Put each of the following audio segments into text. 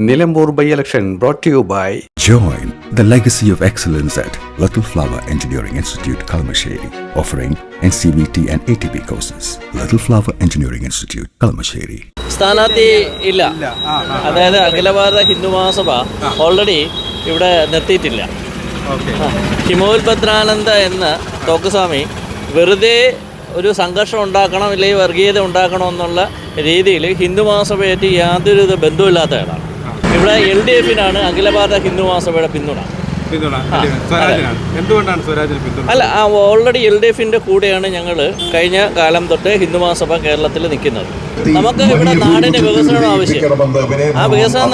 Nilambur by-election brought to you by Join the legacy of excellence at Little Flower Engineering Institute, Kalamasheri, offering NCVT and ATP courses. Little Flower Engineering Institute, Kalamasheri. സ്ഥാനാർത്ഥി ഇല്ല. അതായത് Akhila Bharata Hindu Mahasabha already ഇവിടെ നിർത്തിയിട്ടില്ല. ഹിമോൽപത്രാനന്ദ എന്ന തോക്കുസ്വാമി വെറുതെ ഒരു സംഘർഷം ഉണ്ടാക്കണം, അല്ലെങ്കിൽ വർഗീയത ഉണ്ടാക്കണം എന്നുള്ള രീതിയിൽ ഹിന്ദു മഹാസഭയായിട്ട് യാതൊരു ബന്ധമില്ലാത്ത ആളാണ്. ഇവിടെ LDFനാണ് അഖില ഭാരത ഹിന്ദു മഹാസഭയുടെ പിന്തുണ. എന്തുകൊണ്ടാണ് സ്വരാജിന് പിന്തുണ? അല്ല, ഓൾറെഡി LDFന്റെ കൂടെയാണ് ഞങ്ങൾ കഴിഞ്ഞ കാലം തൊട്ട് ഹിന്ദു മഹാസഭ കേരളത്തിൽ നിൽക്കുന്നത്. നമുക്ക് ഇവിടെ നാടിൻ്റെ വികസനം ആവശ്യം. ആ വികസനം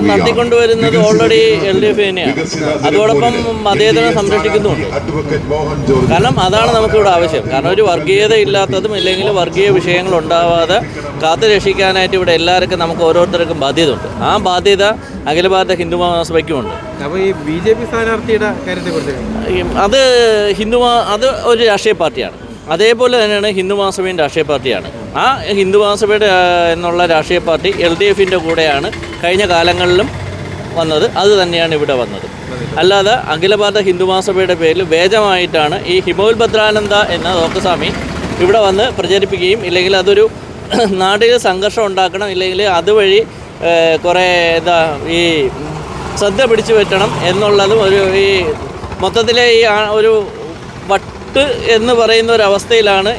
നടത്തിക്കൊണ്ടുവരുന്നത് ഓൾറെഡി LDF തന്നെയാണ്. അതോടൊപ്പം മതേതരം സംരക്ഷിക്കുന്നുമുണ്ട്. കാരണം അതാണ് നമുക്കിവിടെ ആവശ്യം. കാരണം ഒരു വർഗീയത ഇല്ലാത്തതും ഇല്ലെങ്കിൽ വർഗീയ വിഷയങ്ങൾ ഉണ്ടാവാതെ കാത്തു രക്ഷിക്കാനായിട്ട് ഇവിടെ എല്ലാവർക്കും നമുക്ക് ഓരോരുത്തർക്കും ബാധ്യതയുണ്ട്. ആ ബാധ്യത അഖില ഭാരത ഹിന്ദു മഹാസഭയ്ക്കുമുണ്ട്. അപ്പോൾ ഈ BJP സ്ഥാനാർത്ഥിയുടെ കാര്യത്തെക്കുറിച്ച് അത് ഒരു രാഷ്ട്രീയ പാർട്ടിയാണ്. അതേപോലെ തന്നെയാണ് ഹിന്ദു മഹാസഭയും രാഷ്ട്രീയ പാർട്ടിയാണ്. ആ ഹിന്ദു മഹാസഭയുടെ എന്നുള്ള രാഷ്ട്രീയ പാർട്ടി LDFന്റെ കൂടെയാണ് കഴിഞ്ഞ കാലങ്ങളിലും വന്നത്. അത് തന്നെയാണ് ഇവിടെ വന്നത്. അല്ലാതെ അഖില ഭാരത ഹിന്ദു മഹാസഭയുടെ പേരിൽ വേജമായിട്ടാണ് ഈ ഹിമോൽപത്രാനന്ദ എന്ന തോക്കുസ്വാമി ഇവിടെ വന്ന് പ്രചരിപ്പിക്കുകയും ഇല്ലെങ്കിൽ അതൊരു നാട്ടിൽ സംഘർഷം ഉണ്ടാക്കണം, ഇല്ലെങ്കിൽ അതുവഴി കുറേ ഈ ശ്രദ്ധ പിടിച്ചു പറ്റണം എന്നുള്ളതും ഈ മൊത്തത്തിലെ ഈ ഒരു വട്ട് എന്ന് പറയുന്ന ഒരു അവസ്ഥയിലാണ്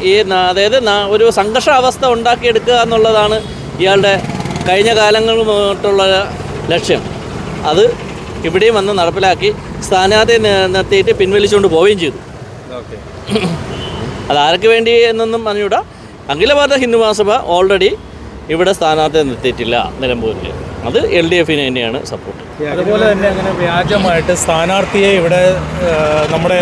അതായത് ഒരു സംഘർഷാവസ്ഥ ഉണ്ടാക്കിയെടുക്കുക എന്നുള്ളതാണ് ഇയാളുടെ കഴിഞ്ഞ കാലങ്ങൾ തൊട്ടുള്ള ലക്ഷ്യം. അത് ഇവിടെയും വന്ന് നടപ്പിലാക്കി സ്ഥാനാർത്ഥി നിർത്തിയിട്ട് പിൻവലിച്ചുകൊണ്ട് പോവുകയും ചെയ്തു. അതാർക്ക് വേണ്ടി എന്നൊന്നും പറഞ്ഞുകൂടാ. അഖില ഭാരത ഹിന്ദു മഹാസഭ ഓൾറെഡി ഇവിടെ സ്ഥാനാർത്ഥി നിർത്തിയിട്ടില്ല നിലമ്പൂരിൽ. അത് LDFന് തന്നെയാണ് സപ്പോർട്ട്. അതുപോലെ തന്നെ അങ്ങനെ വ്യാജമായിട്ട് സ്ഥാനാർത്ഥിയെ ഇവിടെ നമ്മുടെ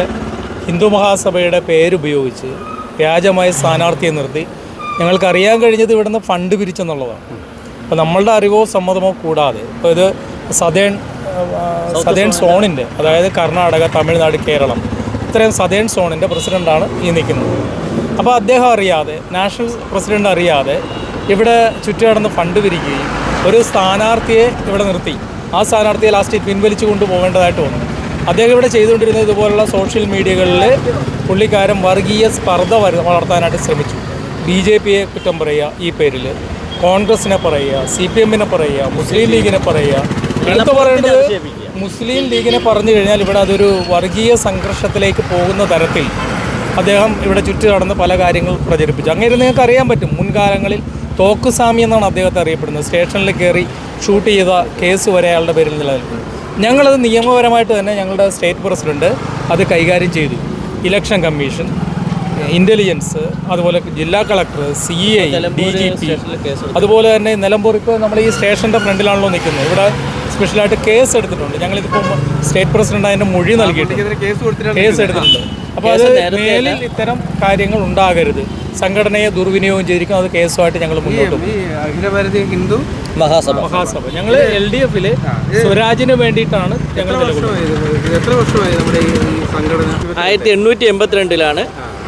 ഹിന്ദു മഹാസഭയുടെ പേരുപയോഗിച്ച് വ്യാജമായി സ്ഥാനാർത്ഥിയെ നിർത്തി ഞങ്ങൾക്കറിയാൻ കഴിഞ്ഞത് ഇവിടുന്ന് ഫണ്ട് പിരിച്ചെന്നുള്ളതാണ്. അപ്പോൾ നമ്മളുടെ അറിവോ സമ്മതമോ കൂടാതെ ഇപ്പോൾ ഇത് സതേൺ സോണിൻ്റെ, അതായത് കർണാടക, തമിഴ്നാട്, കേരളം, ഇത്രയും സതേൺ സോണിൻ്റെ പ്രസിഡൻ്റാണ് ഈ നിൽക്കുന്നത്. അപ്പോൾ അദ്ദേഹം അറിയാതെ, നാഷണൽ പ്രസിഡൻ്റ് അറിയാതെ ഇവിടെ ചുറ്റുകടന്ന് ഫണ്ട് പിരിക്കുകയും ഒരു സ്ഥാനാർത്ഥിയെ ഇവിടെ നിർത്തി ആ സ്ഥാനാർത്ഥിയെ ലാസ്റ്റ് പിൻവലിച്ചു കൊണ്ടുപോകേണ്ടതായിട്ട് വന്നു. അദ്ദേഹം ഇവിടെ ചെയ്തുകൊണ്ടിരുന്നത് ഇതുപോലുള്ള സോഷ്യൽ മീഡിയകളിൽ പുള്ളിക്കാരൻ വർഗീയ സ്പർദ്ധ വളർത്താനായിട്ട് ശ്രമിച്ചു. BJPയെ കുറ്റം പറയുക, ഈ പേരിൽ കോൺഗ്രസിനെ പറയുക, CPMനെ പറയുക, മുസ്ലിം ലീഗിനെ പറയുക. എടുത്തു പറയേണ്ടത് മുസ്ലിം ലീഗിനെ പറഞ്ഞു കഴിഞ്ഞാൽ ഇവിടെ അതൊരു വർഗീയ സംഘർഷത്തിലേക്ക് പോകുന്ന തരത്തിൽ അദ്ദേഹം ഇവിടെ ചുറ്റി നടന്ന് പല കാര്യങ്ങൾ പ്രചരിപ്പിച്ചു. അങ്ങനെ നിങ്ങൾക്ക് അറിയാൻ പറ്റും, മുൻകാലങ്ങളിൽ തോക്കുസ്വാമി എന്നാണ് അദ്ദേഹത്തെ അറിയപ്പെടുന്നത്. സ്റ്റേഷനിൽ കയറി ഷൂട്ട് ചെയ്ത കേസ് വരെ അയാളുടെ പേരിൽ നിലനിൽക്കുന്നു. ഞങ്ങളത് നിയമപരമായിട്ട് തന്നെ ഞങ്ങളുടെ സ്റ്റേറ്റ് പ്രസിഡന്റ് അത് കൈകാര്യം ചെയ്തു. ഇലക്ഷൻ കമ്മീഷൻ, ഇൻ്റലിജൻസ്, അതുപോലെ ജില്ലാ കളക്ടർ, CI, DGP, അതുപോലെ തന്നെ നിലമ്പൂർ ഇപ്പോൾ നമ്മൾ ഈ സ്റ്റേഷൻ്റെ ഫ്രണ്ടിലാണല്ലോ നിൽക്കുന്നത്. ഇവിടെ സ്പെഷ്യലായിട്ട് കേസ് എടുത്തിട്ടുണ്ട്. ഞങ്ങളിതിപ്പോൾ സ്റ്റേറ്റ് പ്രസിഡന്റ് അതിൻ്റെ മൊഴി നൽകിയിട്ടുണ്ട്, കേസ് എടുത്തിട്ടുണ്ട്. അപ്പോൾ അത് മേലിൽ ഇത്തരം കാര്യങ്ങൾ ഉണ്ടാകരുത്, സംഘടനയെ ദുർവിനിയോഗം ചെയ്തിരിക്കും, അത് കേസുമായിട്ട് ഞങ്ങൾ മുന്നോട്ട് പോകും. അഖില ഭാരതീയ ഹിന്ദു മഹാസഭ ഞങ്ങൾ LDFല് സ്വരാജിന് വേണ്ടിയിട്ടാണ് ഞങ്ങൾ. എത്ര വർഷമായി നമ്മുടെ ഈ സംഘടന? 1882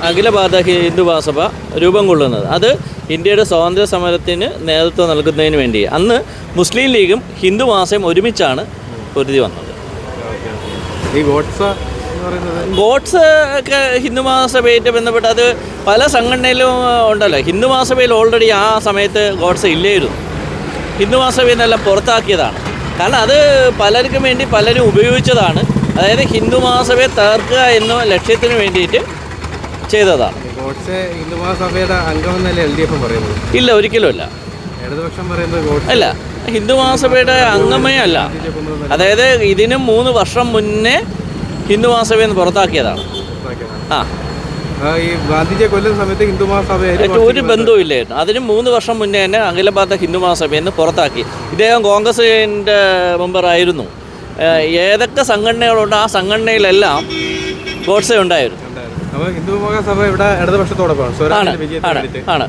അഖില ഭാരത ഹിന്ദു മഹാസഭ രൂപം കൊള്ളുന്നത്. അത് ഇന്ത്യയുടെ സ്വാതന്ത്ര്യ സമരത്തിന് നേതൃത്വം നൽകുന്നതിന് വേണ്ടി അന്ന് മുസ്ലിം ലീഗും ഹിന്ദു മഹാസഭയും ഒരുമിച്ചാണ് പൊരുതി വന്നത്. ഈ ഗോഡ്സ് ഒക്കെ ഹിന്ദു മഹാസഭയായിട്ട് ബന്ധപ്പെട്ട് അത് പല സംഘടനയിലും ഉണ്ടല്ലോ. ഹിന്ദു മഹാസഭയിൽ ഓൾറെഡി ആ സമയത്ത് ഗോഡ്സ് ഇല്ലായിരുന്നു. ഹിന്ദു മഹാസഭയിൽ നിന്നെല്ലാം പുറത്താക്കിയതാണ്. കാരണം അത് പലർക്കും വേണ്ടി പലരും ഉപയോഗിച്ചതാണ്. അതായത് ഹിന്ദു മഹാസഭയെ തകർക്കുക എന്ന ലക്ഷ്യത്തിന് വേണ്ടിയിട്ട് ചെയ്തതാണ്. ഹിന്ദു മഹാസഭയുടെ അംഗമെന്നല്ലേ LDF പറയുന്നത്? ഇല്ല, ഒരിക്കലും അല്ല. ഇടതുപക്ഷം പറയുന്നത് അല്ല, ഹിന്ദു മഹാസഭയുടെ അംഗമേ അല്ല. അതായത് ഇതിനും 3 വർഷം മുന്നേ ഹിന്ദു മഹാസഭയിൽ നിന്ന് പുറത്താക്കിയതാണ്. ഈ ഗാന്ധിജിയെ കൊല്ലുന്ന സമയത്ത് ഹിന്ദു മഹാസഭ ഒരു ബന്ധവും ഇല്ലായിരുന്നു. അതിന് 3 വർഷം മുന്നേ തന്നെ അഖില ഭാരത ഹിന്ദു മഹാസഭയിൽ നിന്ന് പുറത്താക്കി. ഇദ്ദേഹം കോൺഗ്രസിൻ്റെ മെമ്പറായിരുന്നു. ഏതൊക്കെ സംഘടനകളുണ്ട് ആ സംഘടനയിലെല്ലാം ഗോഡ്സെ ഉണ്ടായിരുന്നു. അപ്പോൾ ഹിന്ദു മഹാസഭ ഇവിടെ ഇടതുപക്ഷത്തോടൊപ്പം ആണ്.